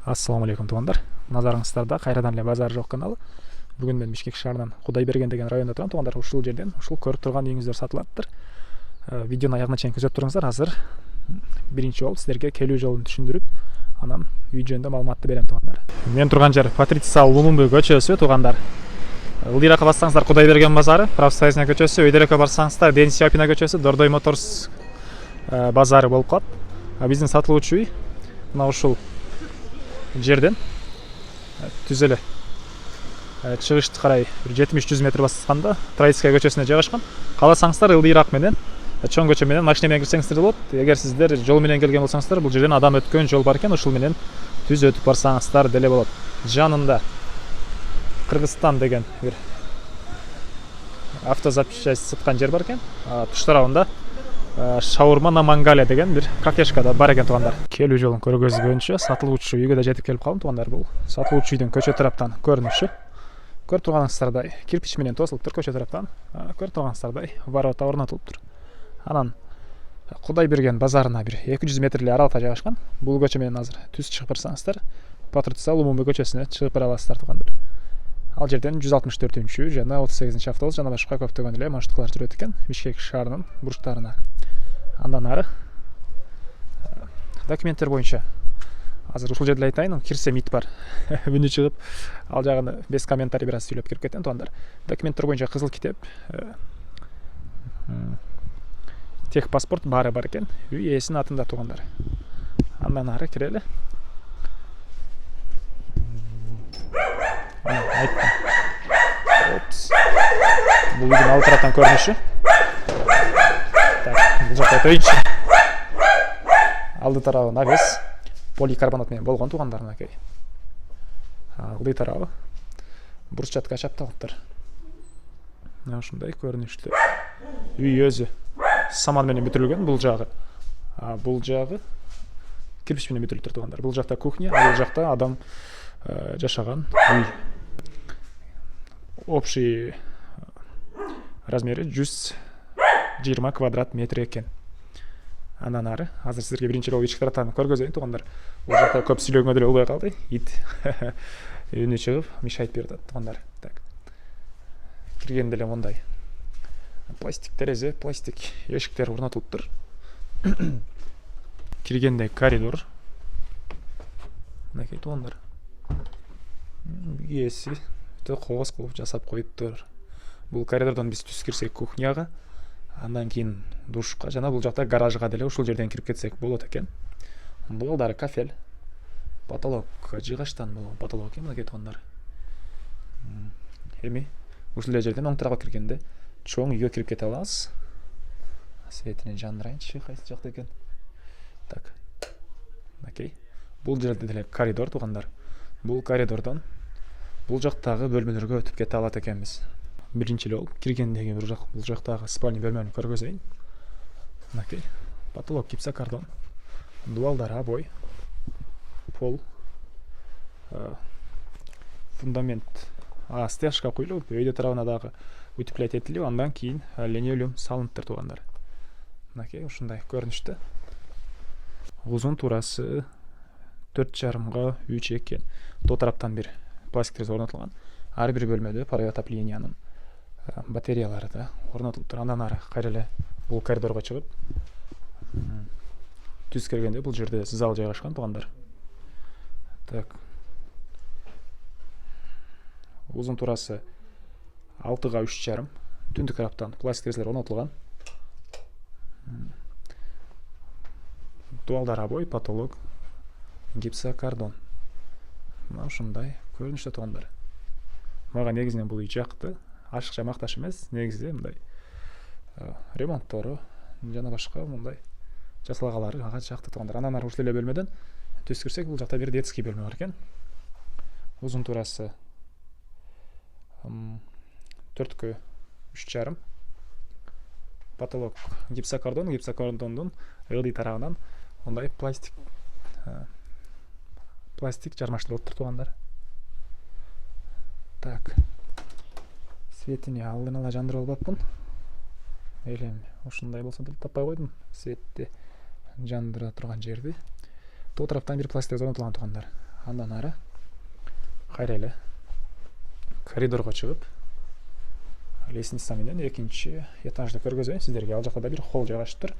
Ассаламу алейкум туугандар. Назарыңыздарда кайрадан эле базар жок каналы. Бүгүн мен Бишкек шаарынан Кудайберген деген районда турам туугандар. Ушул жерден ушул көрүп турган үйүңүздөр сатылаттыр. Видеону аягына чейин күзөтүп туруңуздар. Азыр биринчи жолу силерге келүү жолун түшүндүрүп, анан үй жөнүндө маалыматты берем туугандар. Мен турган жер Патриция Лумумбу көчөсү туугандар. Ылдыйраакка барсаңыздар Кудайберген базары, Правосудие көчөсү, өйдөрөккө барсаңыздар Ден Сиопина көчөсү, Дордой Моторс базары болуп калат. Биздин сатылуучу үй мына ушул жерден түз эле чыгышты карай 70-100 метр басканда Троицкая көчөсүнө жайгашкан. Кааласаңыздар ылдыйраак менен чоң көчө менен машина менен кирсеңиздер болот. Эгер сиздер жол менен келген болсоңуздар, бул жерден адам өткөн жол бар экен, ушул менен түз өтүп барсаңыздар деле болот. Жанында Кыргызстан деген бир автозапчасть саткан жер бар экен. Туш тарабында Шаурма на мангале деген бир кафешка да бар экен туугандар. Келүү жолун көргөзгөнчө сатылуучу үйгө да жетип келип калдым туугандар. Бул сатылуучу үйдүн көчө тараптан көрүнүшү. Көрүп турганыңыздардай кирпич менен тосулуптур көчө тараптан. Көрүп турганыңыздардай ворота орнотулуптур. Анан Кудайберген базарына бир 200 метр эле аралыкта жайгашкан. Бул көчө менен азыр түз чыгып барсаңыздар, Патриция Лумумбу көчөсүнө чыгып бара аласыздар туугандар. Ал жерден 164-чү жана 38-чи автобус жана башка көптөгөн эле маршруткалар жүрөт экен Бишкек шаарынын бурчтарына. Андан ары документтер боюнча азыр ушул жерде айтайын, кирсем ит бар. Үнү чыгып, ал жагын без комментарий бир аз сүйлөп кирип кетем туугандар. Документтер боюнча кызыл китеп, тех паспорт баары бар экен, үй ээсинин атында туугандар. Андан ары кирели. Бул үйдүн алды тараптан көрүнүшү. Бул жакта өтөйүнчү. Алды тарабы навес поликарбонат менен болгон туугандар мынакей. Алды тарабы брусчатка чапталыптыр. Мына ушундай көрүнүштө. Үй өзү саман менен бүтүрүлгөн, бул жагы кирпич менен бүтүрүлүптүр туугандар. Бул жакта кухня, бул жакта адам жашаган үй. Общий размери 120 квадрат метр экен. Андан ары азыр силерге биринчи жолу ички тараптан көргөзөйүн туугандар. Бул жакта көп сүйлөгөнгө деле болбой калды. Ит үнү чыгып мешайт берди туугандар. Так. Киргенде эле мындай пластик терезе, пластик эшиктер орнотулуптур. Киргенде коридор. Мынакей туугандар. Ээси кооз кылып жасап коюптур. Бул коридордон биз түз кирсек кухняга, андан кийин душка жана бул жакта гаражга деле ушул жерден кирип кетсек болот экен. Алдары кафель. Потолок жыгачтан болгон потолок экен мынакей туугандар. Эми ушул эле жерден оң тарапка киргенде чоң үйгө кирип кете алабыз. Светини жандырайынчы, кайсы жакта экен. Так. Мынакей. Бул жерде деле коридор туугандар. Бул коридордон бул жактагы бөлмөлөргө өтүп кете алат экенбиз. Биринчи эле болуп киргендеги бул жактагы спальня бөлмөнү көргөзөйүн. Мынакей. Потолок гипсокартон. Дуалдар обой. Пол. Фундамент стяжка коюлуп, өйдө тарабына дагы утеплять этилип, андан кийин линолеум салыныптыр туугандар. Мынакей ушундай көрүнүштө. Узун турасы 4,5 га 3 экен. До тараптан бир пластик терезе орнотулган. Ар бир бөлмөдө паровой отоплениянын батареялары да орнотулуптур. Андан ары кайра эле бул коридорго чыгып, түз киргенде бул жерде зал жайгашкан туугандар. Так. Узун турасы 6 га 3,5. Түндүк тараптан пластик терезелер орнотулган. Дуалдар обой, потолок гипсокартон. Мына ушундай көрүнүштө туугандар. Мага негизинен бул үй жакты. Ашыкча макташ эмес, негизи мындай ремонттору жана башка мындай жасалгалары ага жакты туугандар. Андан ары ушул эле бөлмөдөн түз кирсек, бул жакта бир детский бөлмө бар экен. Узун турасы 4 га 3,5. Потолок гипсокартон, гипсокартондун ылдый тарабынан мындай пластик жармаштырылыптыр туугандар. Так. Светини алдын ала жандырып албапмын. Элем ушундай болсо деле таппай койдум. Светти жандыра турган жерди. Тоо тараптан бир пластик орнотулган туугандар. Андан ары кайра эле коридорго чыгып, лестница менен экинчи этажды көргөзөйүн сиздерге. Ал жакта да бир холл жайгашыптыр.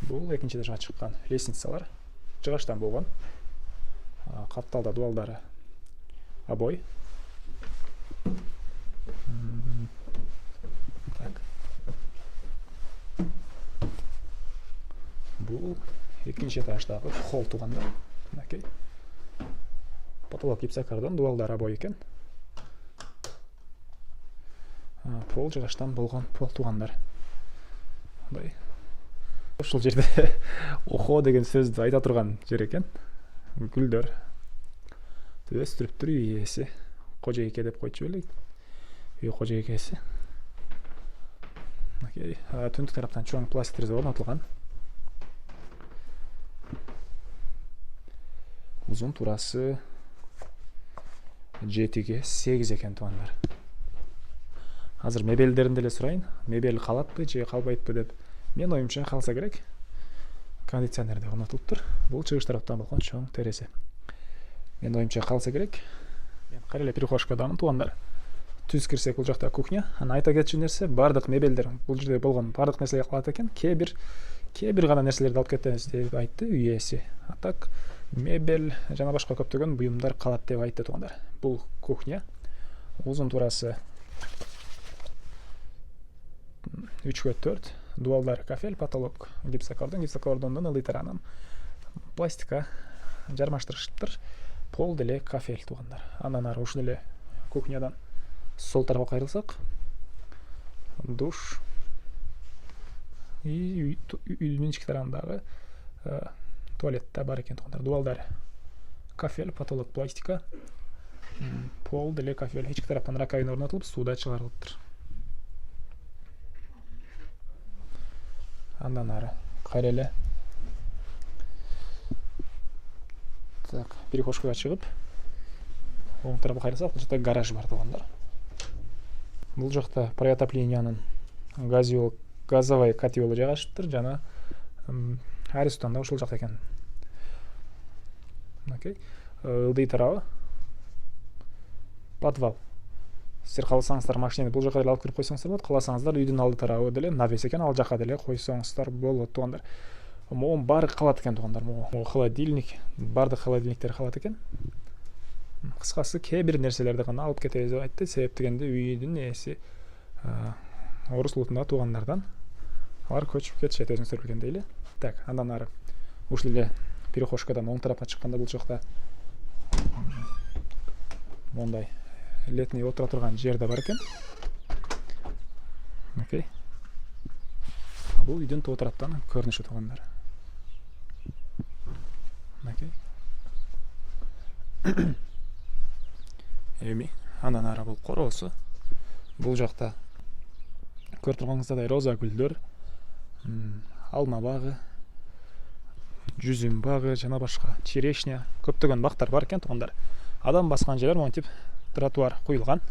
Бул экинчи этажга чыккан лестницалар жыгачтан болгон. Капталда дуалдары обой. Так. Бул экинчи этаждагы холл туугандар. Мынакей. Потолок гипсокартон, дуалдар обой экен. Пол жыгачтан болгон пол туугандар. Мындай. Ушул жерде охо деген сөздү айта турган жер экен. Гүлдөр өстүрүптүр үй ээси. Кожойке деп койчу белек. Үй кожойкеси. Мынакей. Түндүк тараптан чоң пластик терезе орнотулган. Узун турасы 7-ге 8 экен туугандар. Азыр мебелдерин деле сурайын. Мебел калатпы же калбайтпы деп. Мен оюмча калса керек. Кондиционер да орнотулуптур. Бул чыгыш тараптан болгон чоң терезе. Мен оюмча калса керек. Мен кайра эле перехожкадамын туугандар. Түз кирсек бул жакта кухня. Аны айта кетчү нерсе, бардык мебелдер бул жерде болгон бардык нерселерге калат экен. Кээ бир гана нерселерди алып кетебиз деп айтты үй ээси. А так мебель жана башка көптөгөн буюмдар калат деп айтты туугандар. Бул кухня. Узун турасы 3-4. Дуалдар кафель, потолок гипсокартон, гипсокартондон ылдый таранын пластика жармаштырышыптыр. Пол деле кафель туугандар. Андан ары ушул эле кухнядан сол тарапка кайрылсак, душ и үйдүн ички тарабындагы туалетте бар экен туугандар. Дуалдар кафель, потолок пластика, пол деле кафель. Ички тараптан раковина орнотулуп, суу да чыгарылыптыр. Андан ары кайра эле перехожкага чыгып, оң тарапка кайрылсак, бул жакта гараж бар туугандар. Бул жакта проотопленияның газовый котелы жайгашыптыр жана Аристон да ушул жакта экен. Окей. Ылдый тарабы подвал. Сиздер кааласаңыздар машинени бул жака деле алып кирип койсоңуздар болот. Кааласаңыздар үйдүн алды тарабы деле навес экен, ал жака деле койсоңуздар болот туугандар. Могу баары калат экен туугандар. Могу холодильник, бардык холодильниктер калат экен. Кыскасы кээ бир нерселерди гана алып кетебиз деп айтты. Себеп дегенде үйдүн ээси орус улутундагы туугандардан алар көчүп кетишет өзүңүздөр билгендей эле. Так, андан ары ушул эле перехожкадан оң тарапка чыкканда бул жакта мондай летний отура турган жер да бар экен. Окей. Бул үйдүн тоо тараптан көрүнүшү туугандар. Окей. Эми андан ары бул короосу. Бул жакта көрүп турганыңыздай роза гүлдөр, алма багы, жүзүм багы жана башка черешня, көптөгөн бактар бар экен туугандар. Адам баскан жерлер монтип тротуар куюлган.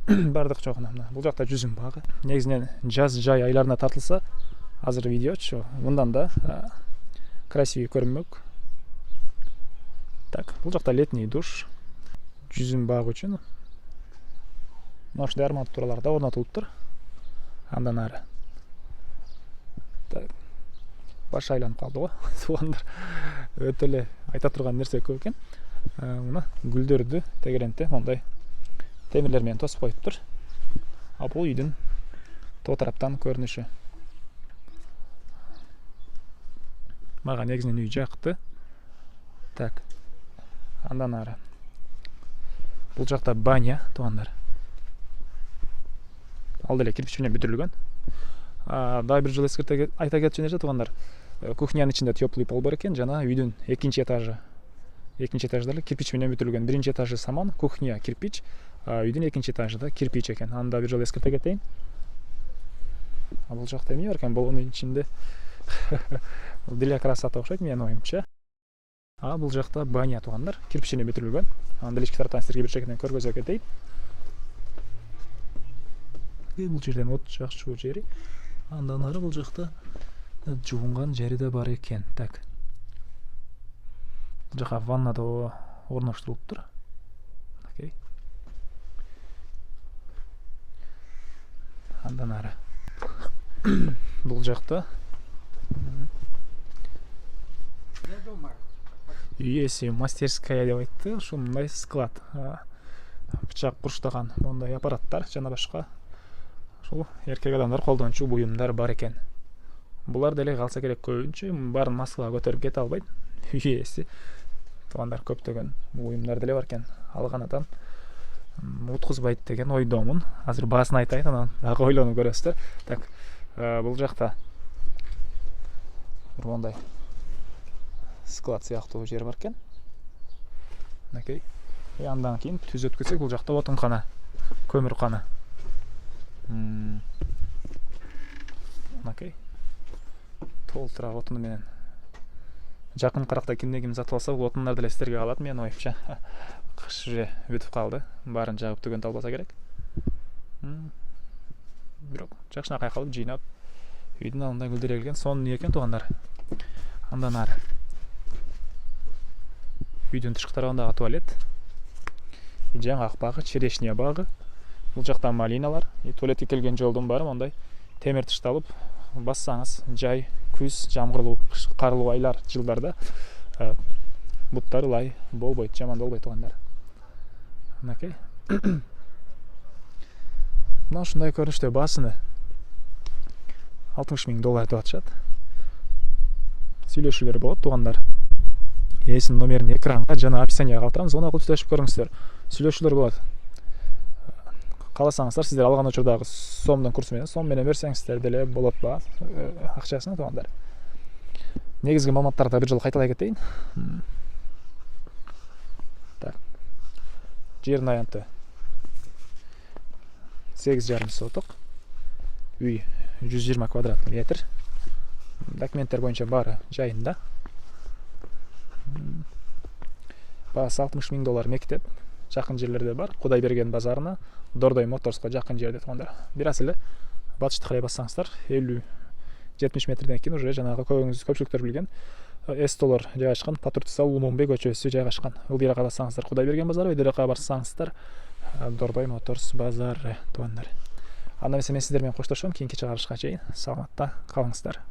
Бардык жогуна мына. Бул жакта жүзүм багы. Негизинен жаз жай айларына тартылса, азыр видеочу мындан да красивый көрүнмөк. Так, бул жакта летний душ, жүзүм багы үчүн ушундай арматуралар да орнотулуптур. Андан ары. Так. Баш айланып калды го. Туугандар. Өтө эле айта турган нерсе көп экен. Мына гүлдөрдү тегерентте мондай темирлер менен тосуп коюптур. Бул үйдүн тоо тараптан көрүнүшү. Мага негизинен үй жакты. Так. Андан ары. Бул жакта баня туугандар. Ал деле кирпич менен бүтүрүлгөн. Дагы бир жолу айта кетчү нерсе туугандар. Кухнянын ичинде теплый пол бар экен жана үйдүн экинчи этажы. Экинчи этажда эле кирпич менен бүтүрүлгөн. Биринчи этажы саман, кухня кирпич, үйдүн экинчи этажы да кирпич экен. Аны да бир жолу эскерте кетейин. Бул жакта эмне бар экен? Болгонун ичинде деле красота окшойт менин оюмча. Бул жакта баня туугандар, кирпич менен бүтүрүлгөн. Аны деле ички тараптан сиздерге бир чекинен көргөзө кетейин. Бул жерден от жакчуу жери. Андан ары бул жакта жуунган жери да бар экен. Так. Бул жака ванна да орноштурулуптур. Окей. Андан ары бул жакта үй ээси мастерская деп айтты. Ушундай склад, бычак буруштаган мондай аппараттар жана башка ушул эркек адамдар колдончу буюмдар бар экен. Булар деле калса керек көбүнчө баарын Москвага көтөрүп кете албайт. Үй ээси туугандар көптөгөн буюмдар деле бар экен. Алганадан уткузбайт деген ойдомун. Азыр баасын айтайын, анан дагы ойлонуп көрөсүздөр. Так, бул жакта бир мондай склад сыяктуу жер бар экен. Окей. Андан кийин түз өткөзсөк, бул жакта отункана, көмүркана. Окей. Толтура отуну менен. Жакын каракта кимде-ким сатып алса, бул отундар деле сиздерге калат. Мен оюпча кыш уже бүтүп калды. Баарын жагып түгөн талбаса керек. Бирок жакшынакай калып жыйнап, үйдүн алдында гүлдөр эгилген. Сонун үй экен туугандар. Андан ары үйдүн тышкы тарабындагы туалет, жаңак багы, черешня багы. Бул жакта малиналар. Туалетке келген жолдун баары мондай темир тышталып, бассаңыз жай күз, жамгырлуу, карлуу айлар жылдарда буттар ылай болбойт, жаман болбойт туугандар. Окей. Мына ушундай көрүнүштө баасыны $60,000 деп атышат. Сүйлөшүүлөр болот туугандар. Ээсинин номерин экранга жана описанияга калтырамыз, аны түтөшүп көрүңүздөр. Сүйлөшүүлөр болот. Кааласаңыздар, сиздер алган учурдагы сомдун курсу менен сом менен берсеңиздер деле болот ба, акчасын туугандар. Негизги маалыматтарды бир жолу кайталай кетейин. Так. Жердин аянты 8,5 соток. Үй 120 квадрат метр. Документтер боюнча баары жайында. Баасы $60,000 мектеп. Жакын жерлерде бар. Кудайберген базарына, Дордой Моторско жакын жерде туугандар. Бираз эле батышты карай бассаңыздар, 50-70 метрден кийин уже жанагы көпчүлүктөр билген Эстолор жайгашкан, Патруцал Лумумбе көчөсү жайгашкан. Ылдыйраак бассаңыздар Кудайберген базары, өйдөрөөк барсаңыздар Дордой Моторс базары туугандар. Анда эмесе мен сиздер менен коштошом. Кийинки чыгарылышка чейин саламатта калыңыздар.